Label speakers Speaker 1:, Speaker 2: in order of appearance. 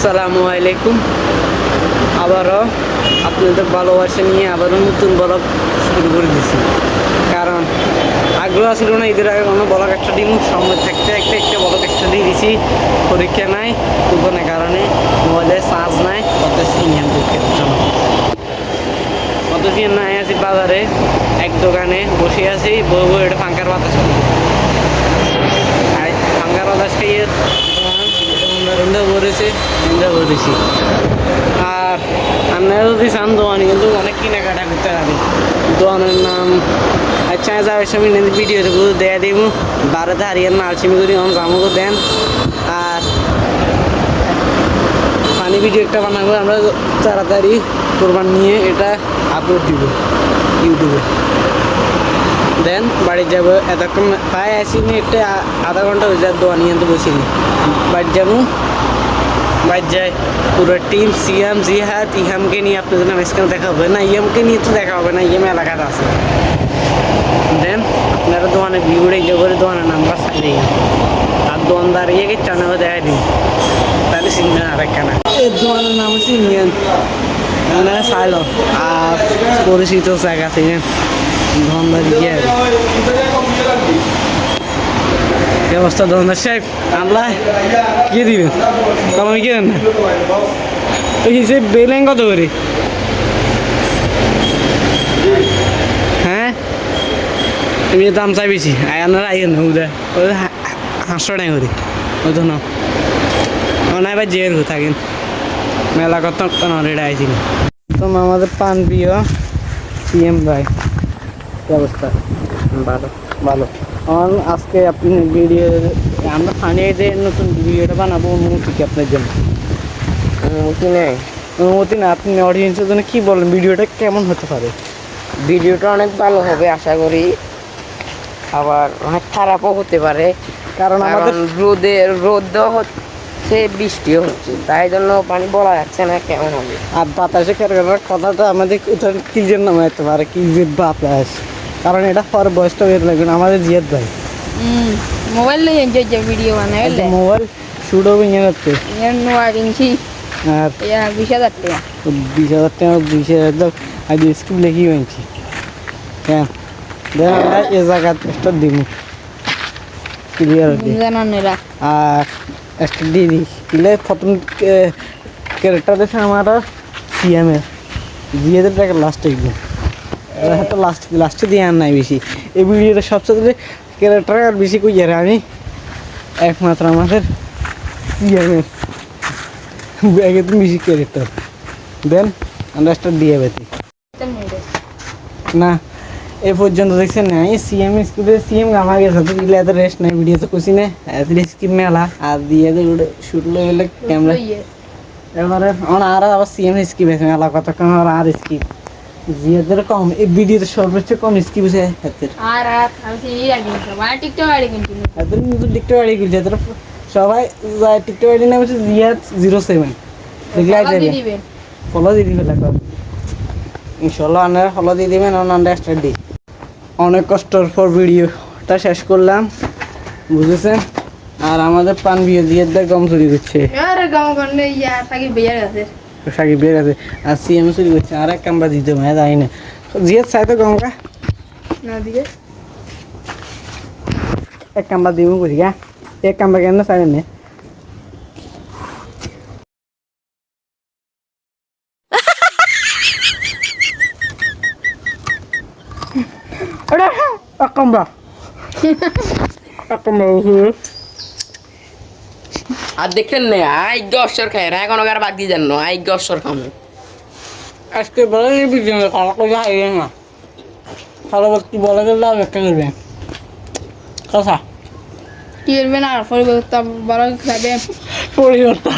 Speaker 1: আসসালামু আলাইকুম। আবারও আপনাদের ভালোবাসা নিয়ে আবারও নতুন ব্লগ শুরু করে দিছি। কারণ আগ্রহ ছিল না ঈদের আগে কোনো ব্লগ একটা দিন, সময় থাকতে একটা ব্লগ একটা দিয়ে দিছি। পরীক্ষা নাই কুপনের কারণে মোবাইলে চার্জ নাই, অথচ নাই আছি বাজারে এক দোকানে বসে আছি, বউ এটা ফাঙ্কার বাতাস ফাঙ্কার বাতাস খাইয়ে ভরেছি। আর আপনারা যদি চান দোয়ানি কিন্তু অনেক কেনাকাটা করতে পারি। দোয়ানের নাম আচ্ছা যাওয়ার সময় ভিডিওতে দেয়া দিব, বারোতে হারিয়ে নালচিমি করি জামুকও দেন। আর ফানি ভিডিও একটা বানাবো আমরা তাড়াতাড়ি কোরবান নিয়ে, এটা আপলোড দিব ইউটিউবে। দেন বাড়ি যাবো, এতক্ষণ প্রায় আসিনি, একটা আধা ঘন্টা হয়ে যায় দোয়া নিয়ে তো বসিনি। বাড়ি যাবো, বাড়ি যায় পুরো টিম সিয়াম জিহাদ ইহামকে নিয়ে আপনাদের নাম স্ক্রিনে দেখা হবে না, ইএমকে নিয়ে তো দেখা হবে না, ইএম এলাকাতে আছে। দেন আপনারা দোকানে ভিউড়ে গিয়ে করে দোকানের নাম্বার চাইলে আর দোকানদার ইয়ে চানাও দেখা দিন, তাহলে চিনবেন আর একখানা। এই দোকানের নাম হচ্ছে ইন্ডিয়ান, মানে চাইল আর পরিচিত জায়গা ছিলেন দোকানদার গিয়ে অবস্থা। দোকানদার সাহেব আমরা কি দিবেন কমাই কি দেন না? ওই সে বেলেন কত করে? হ্যাঁ তুমি দাম চাই বেশি, আপনারা আইন উদা ওই 500 টাকা করে ওই তো না নাই ভাই জের থাকেন মেলা কত রেট আইছিল। তো আমাদের পান প্রিয় সিএম ভাই অবস্থা ভালো ভালো। আজকে আপনি ভিডিও আমরা ফানিয়ে যে নতুন ভিডিওটা বানাবো, অনুমতি কি আপনার জন্য?
Speaker 2: অনুমতি নেই।
Speaker 1: অনুমতি না, আপনি অডিয়েন্সের জন্য কী বলেন, ভিডিওটা কেমন হতে পারে?
Speaker 2: ভিডিওটা অনেক ভালো হবে আশা করি, আবার অনেক খারাপও হতে পারে,
Speaker 1: কারণ আমাদের
Speaker 2: রোদ হচ্ছে, বৃষ্টিও হচ্ছে, তাই জন্য পানি বলা যাচ্ছে না কেমন হবে।
Speaker 1: আর বাতাসে কেরকার কথাটা আমাদের কি জন্য হতে পারে, কি যে বাতাস, কারণ এটা পর বয়সটা বের লাগবে আমাদের জিয়াদ ভাই
Speaker 3: মোবাইল ভিডিও বানায়
Speaker 1: মোবাইল শুট হবে ইয়ে হচ্ছে
Speaker 3: কিনছি
Speaker 1: আর
Speaker 3: 20,000 টাকা
Speaker 1: 20,000 টাকা 20,000 আজ স্কুল লেখি হয়েছি। হ্যাঁ দেন আমরা এ জায়গা একটা দিব ক্লিয়ার আর একটা দিয়ে দিই দিলে প্রথম ক্যারেক্টার দেখে আমার সিএমের জিয়াদের টাকা লাস্টে একদিন হয়তো লাস্টে দিয়ে আর নাই বেশি। এই ভিডিওটা সবচেয়ে ক্যারেক্টার আর বেশি কই যারে আমি একমাত্র আমাদের সিএমের ব্যাগে তো বেশি ক্যারেক্টার। দেন আমরা একটা দিয়ে বেতি না এ পর্যন্ত দেখছেন না সিএম স্কুলে সিএম আমার গেছে তো দিলে এত রেস্ট নাই, ভিডিও তো খুশি নেই এত স্কিপ মেলা আর দিয়ে শুট লেগে ক্যামেরা এবারে আর আবার সিএম স্কিপ আছে মেলা কতক্ষণ আর স্কিপ জিয়াদের কম এই ভিডিওতে সর্বোচ্চ কম স্কিপ আছে হাতের
Speaker 3: টিকটক আইডি কিনছি
Speaker 1: হাতের কিন্তু টিকটক আইডি কিনছে এদের সবাই যায় টিকটক আইডি নাম হচ্ছে জিয়াদ 07 দেখলে যাবে ফলো দিয়ে দিবে লেখা ইনশাল্লাহ আপনারা ফলো দিয়ে দেবেন। আন্ডারস্ট্যান্ড দিই অনেক কষ্টর পর ভিডিওটা শেষ করলাম বুঝেছেন। আর আমাদের পান বিয়ে জিয়াদ ভাই গম চুরি করছে, সাকিব বের আছে আর সিএম চুরি করছে আর এক কামড়া দিতে ভাই যাই না জিয়াদ চাই তো গমকা
Speaker 3: না দিকে
Speaker 1: এক কামড়া দিব করি গা এক কামড়া কেন চাই না
Speaker 2: আর দেখলেন না আইগ্য অশ্বর খায় না এখন আর বাদ দিয়ে যান না আইগ্য অশ্বর খামো
Speaker 1: আজকে বলে ভিডিও খাওয়া করে হারিয়ে না ভালো বলতে বলে গেলে একটা করবে কথা
Speaker 3: কি করবেন আর পরিবর্তন বড় খাবে
Speaker 1: পরিবর্তন